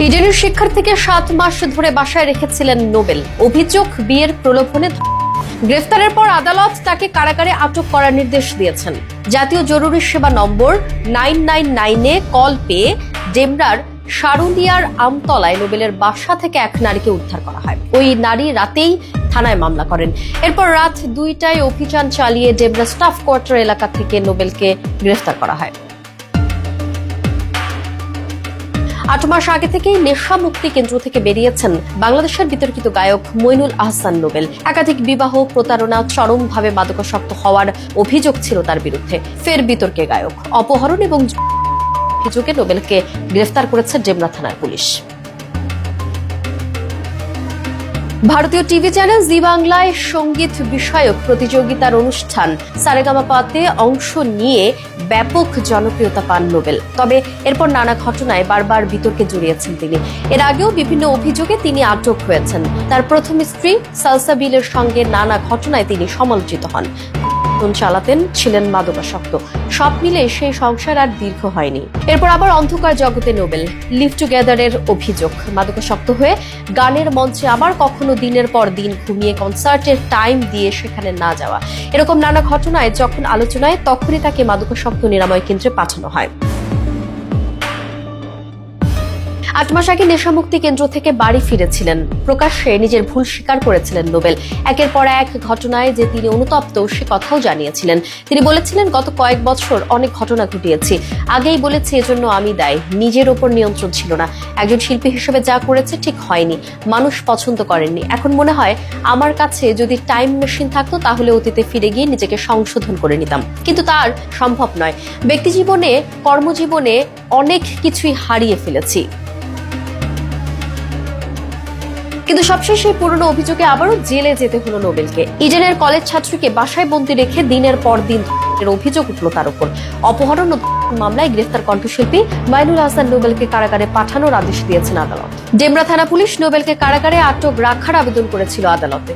ইডেনের শিক্ষার্থীকে 7 মাস ধরে বাসায় রেখেছিলেন নোবেল। অভিযোগ বিয়ের প্রলোভনে গ্রেফতারের পর আদালত তাকে কারাগারে আটক করার নির্দেশ দিয়েছেন। জাতীয় জরুরি সেবা নম্বর 999-এ কল পেয়ে ডেমরার সারুলিয়ার আমতলায় নোবেলের বাসা থেকে এক নারীকে উদ্ধার করা হয়। ওই নারী রাতেই থানায় মামলা করেন। এরপর রাত 2টায় অভিযান চালিয়ে ডেমরা স্টাফ কোয়ার্টার এলাকা থেকে নোবেলকে গ্রেফতার করা হয়। 8 মাস আগে থেকেই নেশা মুক্তি কেন্দ্র থেকে বেরিয়েছেন বাংলাদেশের বিতর্কিত গায়ক মইনুল আহসান নোবেল। একাধিক বিবাহ, প্রতারণা, চরমভাবে মাদকাসক্ত হওয়ার অভিযোগ ছিল তার বিরুদ্ধে। ফের বিতর্কে গায়ক, অপহরণ এবং অভিযোগে নোবেলকে গ্রেফতার করেছে ডেমরা থানার পুলিশ। ভারতীয় টিভি চ্যানেল জি বাংলায় সঙ্গীত বিষয়ক প্রতিযোগিতার অনুষ্ঠান সারেগামাপাতে অংশ নিয়ে ব্যাপক জনপ্রিয়তা পান নোবেল। তবে এরপর নানা ঘটনায় বারবার বিতর্কে জড়িয়েছেন তিনি। এর আগেও বিভিন্ন অভিযোগে তিনি আটক হয়েছেন। তার প্রথম স্ত্রী সালসাবিলের সঙ্গে নানা ঘটনায় তিনি সমালোচিত হন। চালাতেন, ছিলেন মাদকাসক্ত। সব মিলে সেই সংসার আর দীর্ঘ হয়নি। এরপর আবার অন্ধকার জগতে নোবেল। লিভ টুগেদারের অভিযোগ, মাদকাসক্ত হয়ে গানের মঞ্চে আবার কখনো দিনের পর দিন ঘুমিয়ে কনসার্টের টাইম দিয়ে সেখানে না যাওয়া, এরকম নানা ঘটনায় যখন আলোচনায় তখনই তাকে মাদকাসক্ত নিরাময় কেন্দ্রে পাঠানো হয়। 8 মাস আগে নেশামুক্তি কেন্দ্র থেকে বাড়ি ফিরেছিলেন। প্রকাশ্যে নিজের ভুল স্বীকার করেছিলেন নোবেল। একের পর এক ঘটনায় যে তিনি অনুতপ্ত সে কথাও জানিয়েছিলেন। তিনি বলেছিলেন, গত কয়েক বছর অনেক ঘটনা ঘটিয়েছি, আগেই বলেছি এজন্য আমি দায়ী। নিজের ওপর নিয়ন্ত্রণ ছিল না। একজন শিল্পী হিসেবে যা করেছে ঠিক হয়নি, মানুষ পছন্দ করেননি। এখন মনে হয় আমার কাছে যদি টাইম মেশিন থাকতো তাহলে অতীতে ফিরে গিয়ে নিজেকে সংশোধন করে নিতাম, কিন্তু তার সম্ভব নয়। ব্যক্তি জীবনে, কর্মজীবনে অনেক কিছুই হারিয়ে ফেলেছি। কিন্তু সবশেষে সেই পুরনো অভিযোগে আবারও জেলে যেতে হলো নোবেলকে। ইডেনের কলেজ ছাত্রীকে বাসায় বন্দি রেখে দিনের পর দিন অভিযোগ উঠল তার উপর। অপহরণ ও মামলায় গ্রেফতার কণ্ঠশিল্পী মইনুল আহসান নোবেলকে কারাগারে পাঠানোর আদেশ দিয়েছেন আদালত। ডেমরা থানা পুলিশ নোবেলকে কারাগারে আটক রাখার আবেদন করেছিল আদালতে।